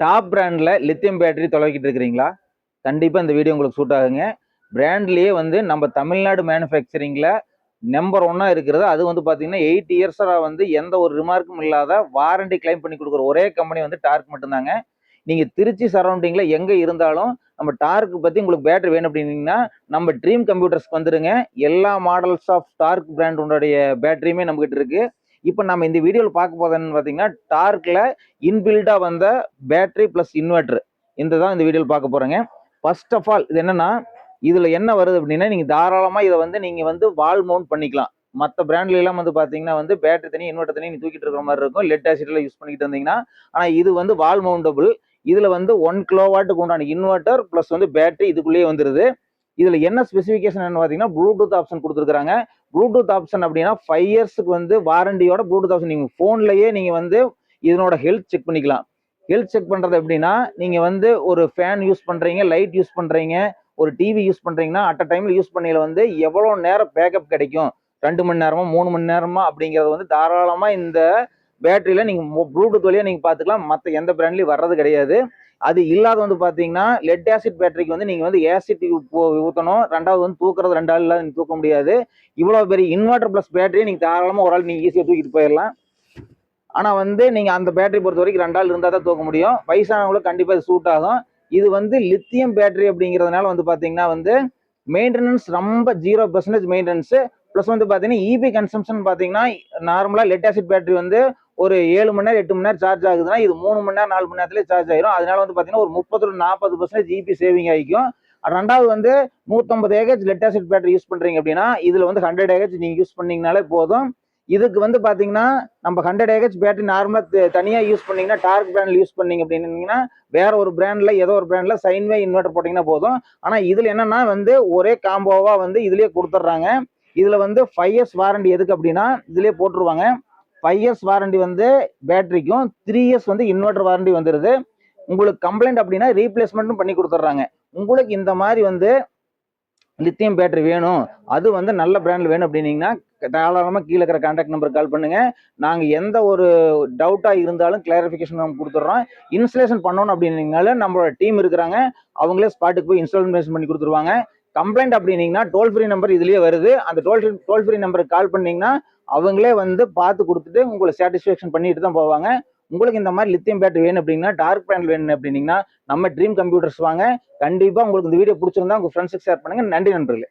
Top பிராண்ட்ல lithium battery தொலைக்கிட்டு இருக்கிறீங்களா? கண்டிப்பா இந்த வீடியோ உங்களுக்கு சூட் ஆகுங்க. பிராண்ட்லயே வந்து நம்ம தமிழ்நாடு மேனுஃபேக்சரிங்ல நம்பர் 1 இருக்கிறது. அது வந்து பாத்தீங்கன்னா 8 இயர்ஸா வந்து எந்த ஒரு ரிமார்க்கும் இல்லாத வாரண்டி கிளைம் பண்ணி கொடுக்குற ஒரே கம்பெனி வந்து டார்க் மட்டும்தாங்க. நீங்க திருச்சி சரௌண்டிங்ல எங்க இருந்தாலும் நம்ம டார்க் பத்தி உங்களுக்கு பேட்டரி வேணும் அப்படின்னீங்கன்னா நம்ம ட்ரீம் கம்ப்யூட்டர்ஸ்க்கு வந்துருங்க. எல்லா மாடல்ஸ் ஆஃப் டார்க் பிராண்ட் உடைய பேட்டரியுமே நம்ம கிட்ட இருக்கு. இப்போ நம்ம இந்த வீடியோல பார்க்க போறதுன்னு பாத்தீங்கன்னா டார்க்ல இன்பில்டா வந்த பேட்டரி பிளஸ் இன்வெர்டர் இந்த தான் இந்த வீடியோல பார்க்க போறேங்க. ஃபர்ஸ்ட் ஆஃப் ஆல் இது என்னன்னா இதுல என்ன வருது அப்படின்னா நீங்க தாராளமா இதை வந்து நீங்க வந்து வால் மவுண்ட் பண்ணிக்கலாம். மற்ற பிராண்ட்ல எல்லாம் வந்து பாத்தீங்கன்னா வந்து பேட்டரி தனி இன்வெர்டர் தனி நீ தூக்கிட்டு இருக்கிற மாதிரி இருக்கும். லெட் ஆசிட்ல யூஸ் பண்ணிட்டு இருந்தீங்கன்னா. ஆனா இது வந்து வால் மவுண்டபிள். இதுல வந்து 1 கிலோவாட்டுக்கு உண்டான இன்வெர்டர் பிளஸ் வந்து பேட்டரி இதுக்குள்ளேயே வந்துருது. இதுல என்ன ஸ்பெசிபிகேஷன் பாத்தீங்கன்னா ப்ளூடூத் ஆப்ஷன் கொடுத்துருக்காங்க. ப்ளூடூத் ஆப்ஷன் அப்படின்னா 5 இயர்ஸ்க்கு வந்து வாரண்டியோட ப்ளூடூத் ஆப்ஷன் நீங்க போன்லயே நீங்க வந்து இதனோட ஹெல்த் செக் பண்ணிக்கலாம். ஹெல்த் செக் பண்றது எப்படின்னா நீங்க வந்து ஒரு ஃபேன் யூஸ் பண்றீங்க, லைட் யூஸ் பண்றீங்க, ஒரு டிவி யூஸ் பண்றீங்கன்னா அட் அ டைம்ல யூஸ் பண்ணையில வந்து எவ்வளவு நேரம் பேக்கப் கிடைக்கும், 2 மணி நேரமா 3 மணி நேரமா அப்படிங்கறது வந்து தாராளமா இந்த பேட்டரியில நீங்க ப்ளூடூத் வழியா நீங்க பாத்துக்கலாம். மத்த எந்த பிராண்ட்லயும் வர்றது கிடையாது. அது இல்லாத வந்து பாத்தீங்கன்னா லெட் ஆசிட் பேட்டரிக்கு வந்து நீங்க வந்து ஆசிட் ஊத்தணும். ரெண்டாவது வந்து தூக்குறது 2 ஆள் இல்லாத தூக்க முடியாது. இவ்வளவு பெரிய இன்வெர்டர் பிளஸ் பேட்டரியை நீங்க தாராளமா ஒரு ஆள் நீங்க ஈஸியா தூக்கிட்டு போயிடலாம். ஆனா வந்து நீங்க அந்த பேட்டரி பொறுத்த வரைக்கும் 2 ஆள் இருந்தா தான் தூக்க முடியும். வயசானவங்களுக்கு கண்டிப்பா இது சூட் ஆகும். இது வந்து லித்தியம் பேட்டரி அப்படிங்கிறதுனால வந்து பாத்தீங்கன்னா வந்து மெயின்டெனன்ஸ் ரொம்ப 0% மெயின்டெனன்ஸ். பிளஸ் வந்து பாத்தீங்கன்னா இபி கன்சம்ஷன் பாத்தீங்கன்னா நார்மலா லெட் ஆசிட் பேட்டரி வந்து ஒரு 7 மணி நேரம் 8 மணி நேரம் சார்ஜ் ஆகுதுன்னா இது 3 மணி நேரம் 4 மணி நேரத்திலே சார்ஜ் ஆயிரும். அதனால வந்து பாத்தீங்கன்னா ஒரு 30-40% இபி சேவிங் ஆகிக்கும். ரெண்டாவது வந்து 150 AH lead acid battery use பண்றீங்க அப்படின்னா இதுல வந்து 100 ஏஹெச் நீங்க யூஸ் பண்ணீங்கனாலே போதும். இதுக்கு வந்து பாத்தீங்கன்னா நம்ம 100 ஏஹெச் பேட்டரி நார்மலா தனியா யூஸ் பண்ணீங்கன்னா டார்க் பிராண்ட்ல யூஸ் பண்ணீங்க அப்படின்னீங்கன்னா வேற ஒரு பிராண்ட்ல ஏதோ ஒரு பிராண்ட்ல சைன்வே இன்வெர்டர் போட்டீங்கன்னா போதும். ஆனா இதுல என்னன்னா வந்து ஒரே காம்போவா வந்து இதுலயே கொடுத்துட்றாங்க. இதுல வந்து 5 இயர்ஸ் வாரண்டி எதுக்கு அப்படின்னா இதுலயே போட்டுருவாங்க. 5 இயர்ஸ் வாரண்டி வந்து பேட்டரிக்கும் 3 இயர்ஸ் வந்து இன்வெர்டர் வாரண்டி வந்துருது. உங்களுக்கு கம்ப்ளைண்ட் அப்படின்னா ரீப்ளேஸ்மெண்ட்டும் பண்ணி கொடுத்துட்றாங்க. உங்களுக்கு இந்த மாதிரி வந்து லித்தியம் பேட்டரி வேணும், அது வந்து நல்ல பிராண்ட்ல வேணும் அப்படின்னீங்கன்னா தாராளமா கீழே இருக்கிற கான்டாக்ட் நம்பருக்கு கால் பண்ணுங்க. நாங்க எந்த ஒரு டவுட்டா இருந்தாலும் கிளாரிபிகேஷன் நம்ம கொடுத்துட்றோம். இன்ஸ்டலேஷன் பண்ணணும் அப்படின்னீங்கனால நம்மளோட டீம் இருக்கிறாங்க. அவங்களே ஸ்பாட்டுக்கு போய் இன்ஸ்டாலேஷன் பண்ணி கொடுத்துருவாங்க. கம்ப்ளைண்ட் அப்படின்னீங்கன்னா டோல் ஃப்ரீ நம்பர் இதுலயே வருது. அந்த டோல் ஃப்ரீ நம்பருக்கு கால் பண்ணீங்கன்னா அவங்களே வந்து பார்த்து கொடுத்துட்டு உங்களை சாட்டிஸ்ஃபேக்ஷன் பண்ணிட்டு தான் போவாங்க. உங்களுக்கு இந்த மாதிரி லித்தியம் பேட்டரி வேணும் அப்படின்னா டார்க் பிராண்ட் வேணும் அப்படின்னீங்கன்னா நம்ம ட்ரீம் கம்ப்யூட்டர்ஸ் வாங்க. கண்டிப்பா உங்களுக்கு இந்த வீடியோ பிடிச்சிருந்தா உங்க ஃப்ரெண்ட்ஸுக்கு ஷேர் பண்ணுங்க. நன்றி நண்பர்களே.